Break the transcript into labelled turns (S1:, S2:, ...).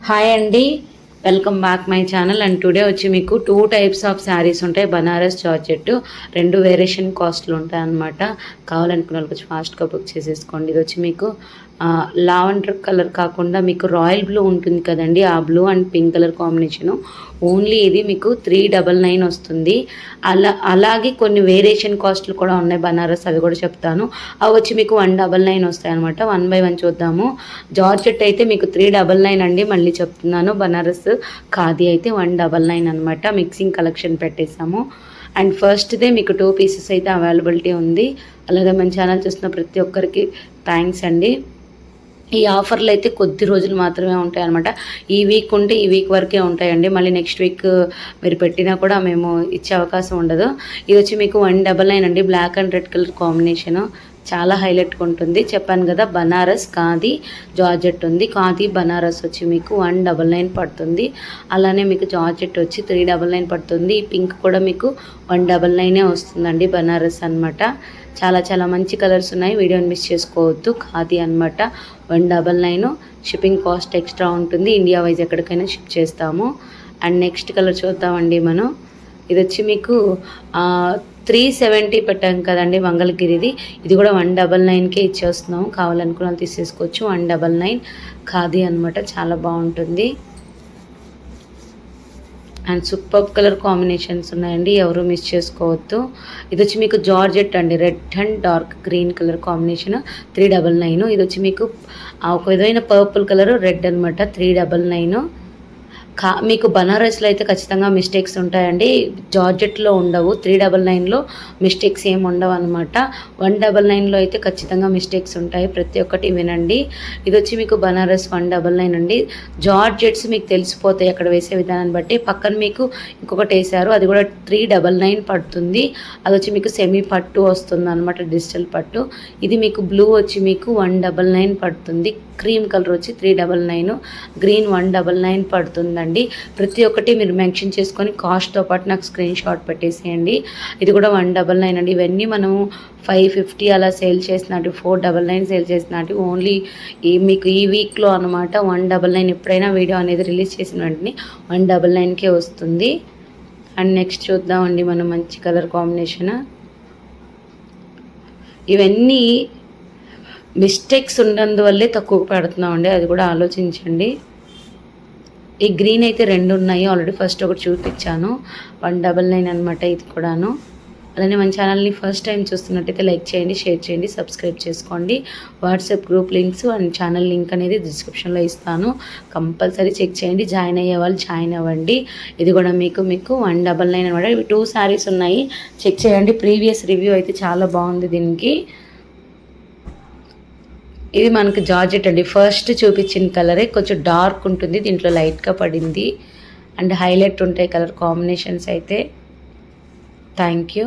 S1: Hi అండి, welcome back my channel. And today వచ్చి మీకు 2 టైప్స్ ఆఫ్ శారీస్ ఉంటాయి. బనారస్ జార్జెట్ 2 వేరియేషన్ కాస్ట్లు ఉంటాయి అన్నమాట. కావాలనుకున్న వాళ్ళు కొంచెం ఫాస్ట్గా బుక్ చేసేసుకోండి. ఇది వచ్చి మీకు లావెండర్ కలర్ కాకుండా మీకు రాయల్ బ్లూ ఉంటుంది కదండి, ఆ blue and pink colour combination. Only ఇది మీకు 399 వస్తుంది. అలాగే కొన్ని వేరియేషన్ కాస్ట్లు కూడా ఉన్నాయి బనారస్, అవి కూడా చెప్తాను. అవి వచ్చి మీకు 199 వస్తాయి అనమాట. 1 by 1 చూద్దాము. జార్జెట్ అయితే మీకు 399 అండి, మళ్ళీ చెప్తున్నాను. బనారస్ ఖాదీ అయితే 199 అనమాట. మిక్సింగ్ కలెక్షన్ పెట్టేసాము. అండ్ ఫస్ట్దే మీకు 2 పీసెస్ అయితే అవైలబిలిటీ ఉంది. అలాగే మన ఛానల్ చూస్తున్న ప్రతి ఒక్కరికి థ్యాంక్స్ అండి. ఈ ఆఫర్లు అయితే కొద్ది రోజులు మాత్రమే ఉంటాయి అనమాట. ఈ వీక్ ఉంటే ఈ వీక్ వరకే ఉంటాయండి. మళ్ళీ నెక్స్ట్ వీక్ మీరు పెట్టినా కూడా మేము ఇచ్చే అవకాశం ఉండదు. ఇది వచ్చి మీకు 199 అండి. Black and red colour combination చాలా హైలైట్గా ఉంటుంది. చెప్పాను కదా, బనారస్ ఖాదీ జార్జెట్ ఉంది. ఖాదీ బనారస్ వచ్చి మీకు 199 పడుతుంది. అలానే మీకు జార్జెట్ వచ్చి 399 పడుతుంది. ఈ పింక్ కూడా మీకు 199 వస్తుందండి, బనారస్ అనమాట. చాలా చాలా మంచి కలర్స్ ఉన్నాయి, వీడియోని మిస్ చేసుకోవద్దు. ఖాదీ అనమాట 199. షిప్పింగ్ కాస్ట్ ఎక్స్ట్రా ఉంటుంది. ఇండియా వైజ్ ఎక్కడికైనా షిప్ చేస్తాము. అండ్ నెక్స్ట్ కలర్ చూద్దామండి మనం. ఇది వచ్చి మీకు 370 పెట్టాం కదండి మంగళగిరిది. ఇది కూడా 199కే ఇచ్చేస్తున్నాము. కావాలనుకున్న వాళ్ళు తీసేసుకోవచ్చు. 199 ఖాదీ అనమాట, చాలా బాగుంటుంది. అండ్ సూపర్ కలర్ కాంబినేషన్స్ ఉన్నాయండి, ఎవరు మిస్ చేసుకోవద్దు. ఇది వచ్చి మీకు జార్జెట్ అండి, red and dark green colour combination 399. ఇది వచ్చి మీకు ఒక విధమైన పర్పుల్ కలర్ రెడ్ అనమాట, 399. మీకు బనారస్లో అయితే ఖచ్చితంగా మిస్టేక్స్ ఉంటాయండి, జార్జెట్లో ఉండవు. 399లో మిస్టేక్స్ ఏమి ఉండవు అనమాట. 199లో అయితే ఖచ్చితంగా మిస్టేక్స్ ఉంటాయి. ప్రతి ఒక్కటి వినండి. ఇది వచ్చి మీకు బనారస్ 199 అండి. జార్జెట్స్ మీకు తెలిసిపోతాయి అక్కడ వేసే విధానాన్ని బట్టి. పక్కన మీకు ఇంకొకటి వేసారు, అది కూడా 399 పడుతుంది. అది వచ్చి మీకు సెమీ పట్టు వస్తుంది అనమాట, డిజిటల్ పట్టు. ఇది మీకు బ్లూ వచ్చి మీకు 199 పడుతుంది. క్రీమ్ కలర్ వచ్చి 399, గ్రీన్ 199 పడుతుందండి. ప్రతి ఒక్కటి మీరు మెన్షన్ చేసుకొని కాస్ట్తో పాటు నాకు స్క్రీన్ షాట్ పెట్టేసేయండి. ఇది కూడా 199 అండి. ఇవన్నీ మనము 550 అలా సేల్ చేసినట్టు, 499 సేల్ చేసినట్టు. ఓన్లీ మీకు ఈ వీక్లో అనమాట 199. ఎప్పుడైనా వీడియో అనేది రిలీజ్ చేసిన వెంటనే 199కే వస్తుంది. అండ్ నెక్స్ట్ చూద్దామండి మనం మంచి కలర్ కాంబినేషన్. ఇవన్నీ మిస్టేక్స్ ఉన్నందువల్లే తక్కువ పెడుతున్నామండి, అది కూడా ఆలోచించండి. ఈ గ్రీన్ అయితే 2 ఉన్నాయి ఆల్రెడీ, ఫస్ట్ ఒకటి చూపించాను. 199 అనమాట ఇది కూడాను. అలానే మన ఛానల్ని ఫస్ట్ టైం చూస్తున్నట్టయితే లైక్ చేయండి, షేర్ చేయండి, సబ్స్క్రైబ్ చేసుకోండి. WhatsApp group links and channel link అనేది డిస్క్రిప్షన్లో ఇస్తాను, కంపల్సరీ చెక్ చేయండి. జాయిన్ అయ్యే వాళ్ళు జాయిన్ అవ్వండి. ఇది కూడా మీకు 199 అనమాట. ఇవి 2 శారీస్ ఉన్నాయి, చెక్ చేయండి. ప్రీవియస్ రివ్యూ అయితే చాలా బాగుంది దీనికి. ఇది మనకి జార్జెట్ అండి. ఫస్ట్ చూపించిన కలరే కొంచెం డార్క్ ఉంటుంది, దీంట్లో లైట్గా పడింది. అండ్ హైలైట్ ఉంటాయి కలర్ కాంబినేషన్స్ అయితే. Thank you.